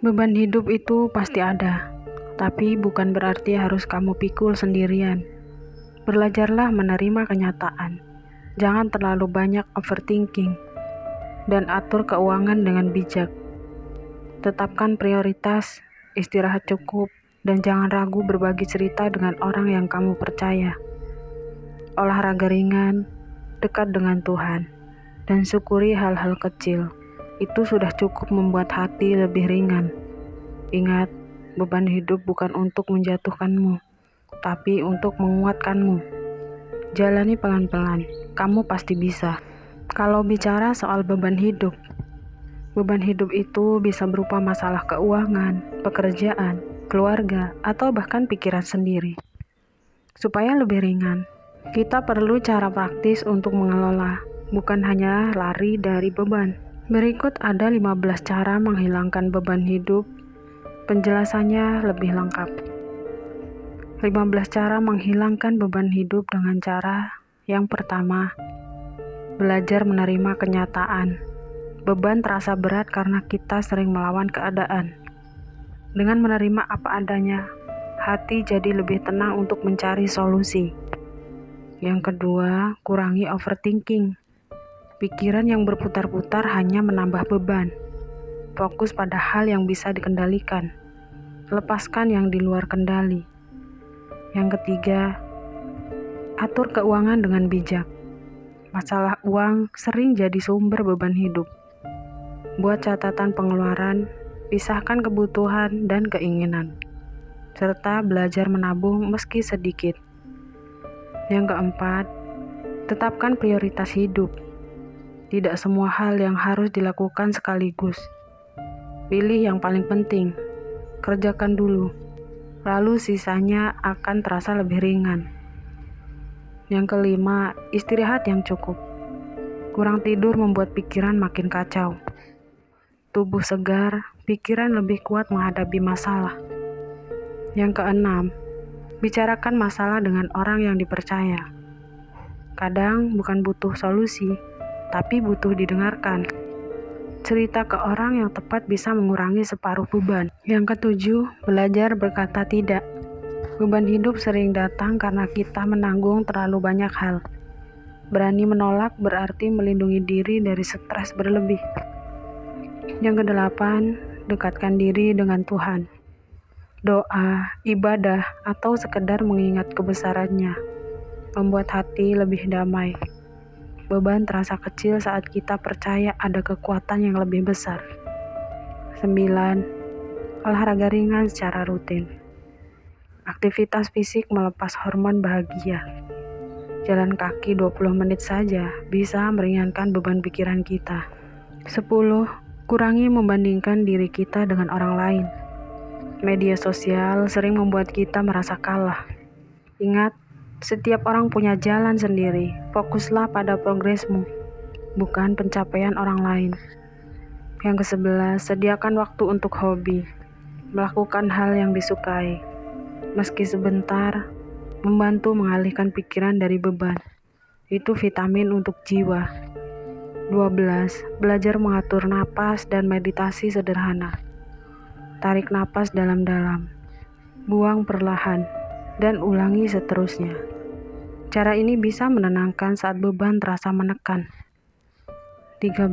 Beban hidup itu pasti ada, tapi bukan berarti harus kamu pikul sendirian. Belajarlah menerima kenyataan. Jangan terlalu banyak overthinking, dan atur keuangan dengan bijak. Tetapkan prioritas, istirahat cukup, dan jangan ragu berbagi cerita dengan orang yang kamu percaya. Olahraga ringan, dekat dengan Tuhan, dan syukuri hal-hal kecil. Itu sudah cukup membuat hati lebih ringan. Ingat, beban hidup bukan untuk menjatuhkanmu, tapi untuk menguatkanmu. Jalani pelan-pelan, kamu pasti bisa. Kalau bicara soal beban hidup itu bisa berupa masalah keuangan, pekerjaan, keluarga, atau bahkan pikiran sendiri. Supaya lebih ringan, kita perlu cara praktis untuk mengelola, bukan hanya lari dari beban. Berikut ada 15 cara menghilangkan beban hidup. Penjelasannya lebih lengkap. 15 cara menghilangkan beban hidup dengan cara yang pertama, belajar menerima kenyataan. Beban terasa berat karena kita sering melawan keadaan. Dengan menerima apa adanya, hati jadi lebih tenang untuk mencari solusi. Yang kedua, kurangi overthinking. Pikiran yang berputar-putar hanya menambah beban. Fokus pada hal yang bisa dikendalikan. Lepaskan yang di luar kendali. Yang ketiga, atur keuangan dengan bijak. Masalah uang sering jadi sumber beban hidup. Buat catatan pengeluaran, pisahkan kebutuhan dan keinginan, serta belajar menabung meski sedikit. Yang keempat, tetapkan prioritas hidup. Tidak semua hal yang harus dilakukan sekaligus. Pilih yang paling penting, kerjakan dulu, lalu sisanya akan terasa lebih ringan. Yang kelima, istirahat yang cukup. Kurang tidur membuat pikiran makin kacau. Tubuh segar, pikiran lebih kuat menghadapi masalah. Yang keenam, bicarakan masalah dengan orang yang dipercaya. Kadang bukan butuh solusi, tapi butuh didengarkan. Cerita ke orang yang tepat bisa mengurangi separuh beban. Yang ketujuh, belajar berkata tidak. Beban hidup sering datang karena kita menanggung terlalu banyak hal. Berani menolak berarti melindungi diri dari stres berlebih. Yang kedelapan, dekatkan diri dengan Tuhan. Doa, ibadah, atau sekedar mengingat kebesarannya membuat hati lebih damai. Beban terasa kecil saat kita percaya ada kekuatan yang lebih besar. 9. Olahraga ringan secara rutin. Aktivitas fisik melepas hormon bahagia. Jalan kaki 20 menit saja bisa meringankan beban pikiran kita. 10. Kurangi membandingkan diri kita dengan orang lain. Media sosial sering membuat kita merasa kalah. Ingat, setiap orang punya jalan sendiri. Fokuslah pada progresmu, bukan pencapaian orang lain. Yang ke-11, sediakan waktu untuk hobi. Melakukan hal yang disukai, meski sebentar, membantu mengalihkan pikiran dari beban. Itu vitamin untuk jiwa. 12. Belajar mengatur napas dan meditasi sederhana. Tarik napas dalam-dalam, buang perlahan, dan ulangi seterusnya. Cara ini bisa menenangkan saat beban terasa menekan. 13.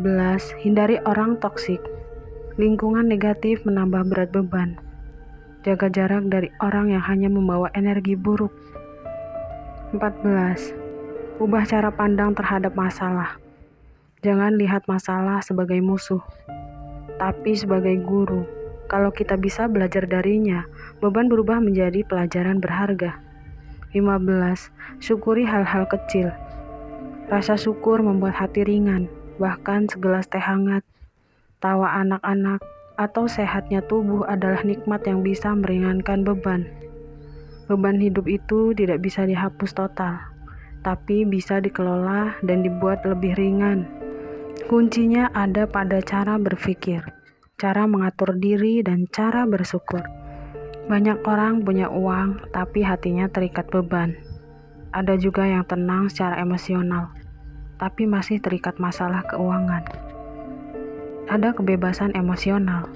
Hindari orang toksik. Lingkungan negatif menambah berat beban. Jaga jarak dari orang yang hanya membawa energi buruk. 14. Ubah cara pandang terhadap masalah. Jangan lihat masalah sebagai musuh, tapi sebagai guru. Kalau kita bisa belajar darinya, beban berubah menjadi pelajaran berharga. 15. Syukuri hal-hal kecil. Rasa syukur membuat hati ringan, bahkan segelas teh hangat, tawa anak-anak, atau sehatnya tubuh adalah nikmat yang bisa meringankan beban. Beban hidup itu tidak bisa dihapus total, tapi bisa dikelola dan dibuat lebih ringan. Kuncinya ada pada cara berpikir, cara mengatur diri, dan cara bersyukur. Banyak orang punya uang, tapi hatinya terikat beban. Ada juga yang tenang secara emosional, tapi masih terikat masalah keuangan. Ada kebebasan emosional,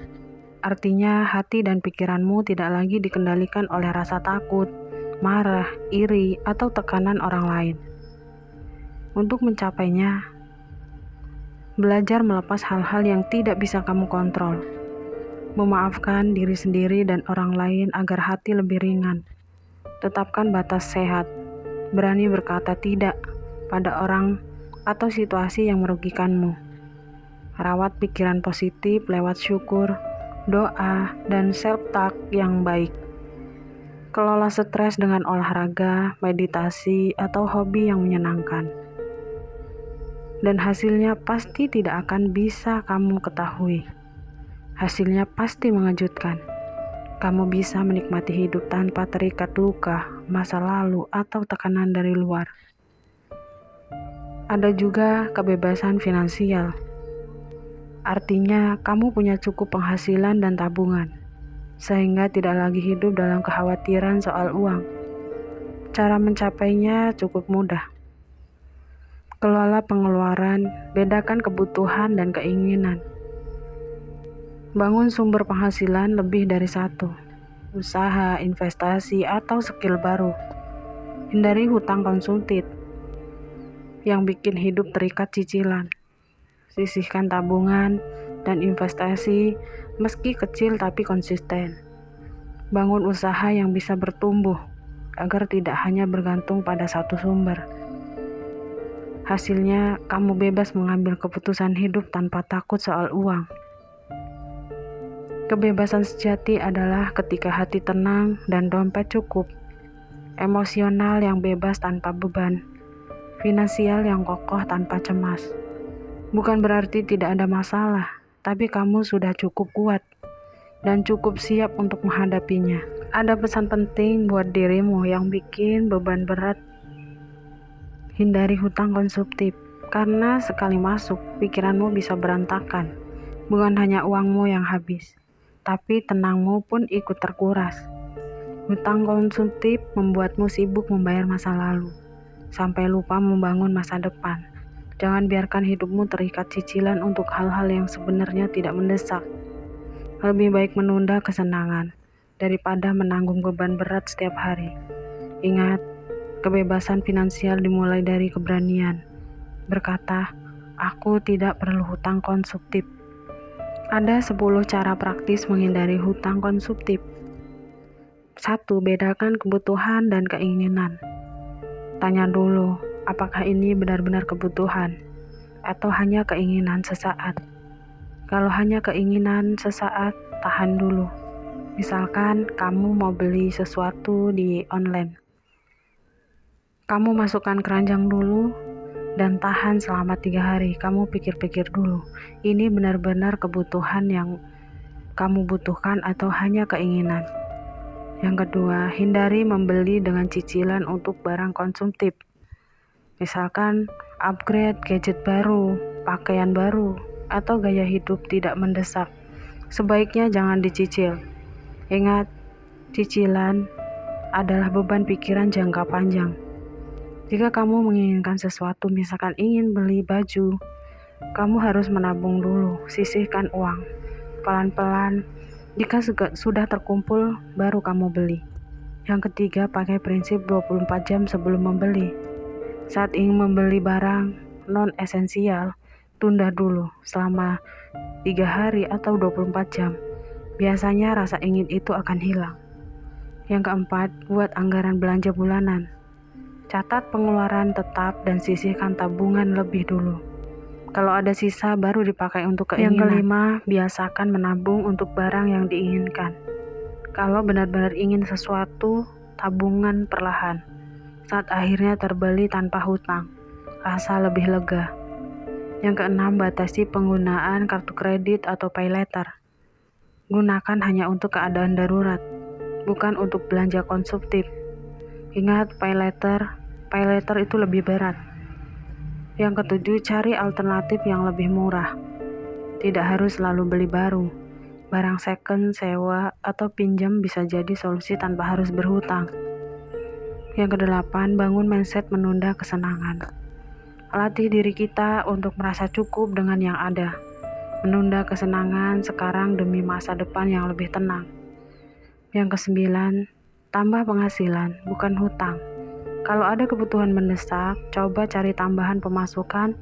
Artinya hati dan pikiranmu tidak lagi dikendalikan oleh rasa takut, marah, iri, atau tekanan orang lain. Untuk mencapainya, belajar melepas hal-hal yang tidak bisa kamu kontrol. Memaafkan diri sendiri dan orang lain agar hati lebih ringan. Tetapkan batas sehat. Berani berkata tidak pada orang atau situasi yang merugikanmu. Rawat pikiran positif lewat syukur, doa, dan self-talk yang baik. Kelola stres dengan olahraga, meditasi, atau hobi yang menyenangkan. Dan hasilnya pasti tidak akan bisa kamu ketahui. Hasilnya pasti mengejutkan. Kamu bisa menikmati hidup tanpa terikat luka, masa lalu, atau tekanan dari luar. Ada juga kebebasan finansial. Artinya, kamu punya cukup penghasilan dan tabungan, sehingga tidak lagi hidup dalam kekhawatiran soal uang. Cara mencapainya cukup mudah. Kelola pengeluaran, bedakan kebutuhan dan keinginan. Bangun sumber penghasilan lebih dari satu, usaha, investasi, atau skill baru. Hindari hutang konsumtif yang bikin hidup terikat cicilan. Sisihkan tabungan dan investasi meski kecil tapi konsisten. Bangun usaha yang bisa bertumbuh agar tidak hanya bergantung pada satu sumber. Hasilnya, kamu bebas mengambil keputusan hidup tanpa takut soal uang. Kebebasan sejati adalah ketika hati tenang dan dompet cukup, emosional yang bebas tanpa beban, finansial yang kokoh tanpa cemas. Bukan berarti tidak ada masalah, tapi kamu sudah cukup kuat dan cukup siap untuk menghadapinya. Ada pesan penting buat dirimu yang bikin beban berat. Hindari hutang konsumtif, karena sekali masuk, pikiranmu bisa berantakan. Bukan hanya uangmu yang habis, tapi tenangmu pun ikut terkuras. Hutang konsumtif membuatmu sibuk membayar masa lalu, sampai lupa membangun masa depan. Jangan biarkan hidupmu terikat cicilan untuk hal-hal yang sebenarnya tidak mendesak. Lebih baik menunda kesenangan daripada menanggung beban berat setiap hari. Ingat, kebebasan finansial dimulai dari keberanian berkata, "Aku tidak perlu hutang konsumtif." Ada 10 cara praktis menghindari hutang konsumtif. 1. Bedakan kebutuhan dan keinginan. Tanya dulu, apakah ini benar-benar kebutuhan atau hanya keinginan sesaat? Kalau hanya keinginan sesaat, tahan dulu. Misalkan kamu mau beli sesuatu di online. Kamu masukkan keranjang dulu dan tahan selama 3 hari. Kamu pikir-pikir dulu, ini benar-benar kebutuhan yang kamu butuhkan atau hanya keinginan. Yang kedua, hindari membeli dengan cicilan untuk barang konsumtif. Misalkan upgrade gadget baru, pakaian baru, atau gaya hidup tidak mendesak. Sebaiknya jangan dicicil. Ingat, cicilan adalah beban pikiran jangka panjang. Jika kamu menginginkan sesuatu, misalkan ingin beli baju, kamu harus menabung dulu, sisihkan uang. Pelan-pelan, jika sudah terkumpul, baru kamu beli. Yang ketiga, pakai prinsip 24 jam sebelum membeli. Saat ingin membeli barang non-esensial, tunda dulu selama 3 hari atau 24 jam. Biasanya rasa ingin itu akan hilang. Yang keempat, buat anggaran belanja bulanan. Catat pengeluaran tetap dan sisihkan tabungan lebih dulu. Kalau ada sisa baru dipakai untuk keinginan. Yang kelima, biasakan menabung untuk barang yang diinginkan. Kalau benar-benar ingin sesuatu, tabungan perlahan. Saat akhirnya terbeli tanpa hutang, rasa lebih lega. Yang keenam, batasi penggunaan kartu kredit atau pay later. Gunakan hanya untuk keadaan darurat, bukan untuk belanja konsumtif. Ingat, pay later itu lebih berat. Yang ketujuh, cari alternatif yang lebih murah. Tidak harus selalu beli baru. Barang second, sewa, atau pinjam bisa jadi solusi tanpa harus berhutang. Yang kedelapan, bangun mindset menunda kesenangan. Latih diri kita untuk merasa cukup dengan yang ada. menunda kesenangan sekarang demi masa depan yang lebih tenang. Yang kesembilan, tambah penghasilan, bukan hutang. Kalau ada kebutuhan mendesak, coba cari tambahan pemasukan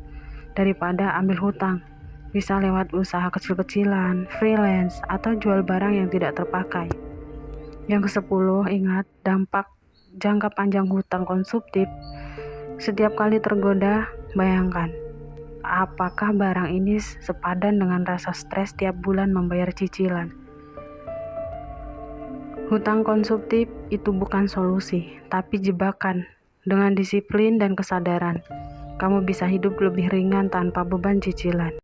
daripada ambil hutang. Bisa lewat usaha kecil-kecilan, freelance, atau jual barang yang tidak terpakai. Yang kesepuluh, ingat dampak jangka panjang hutang konsumtif. Setiap kali tergoda, bayangkan, apakah barang ini sepadan dengan rasa stres tiap bulan membayar cicilan? Hutang konsumtif itu bukan solusi, tapi jebakan. Dengan disiplin dan kesadaran, kamu bisa hidup lebih ringan tanpa beban cicilan.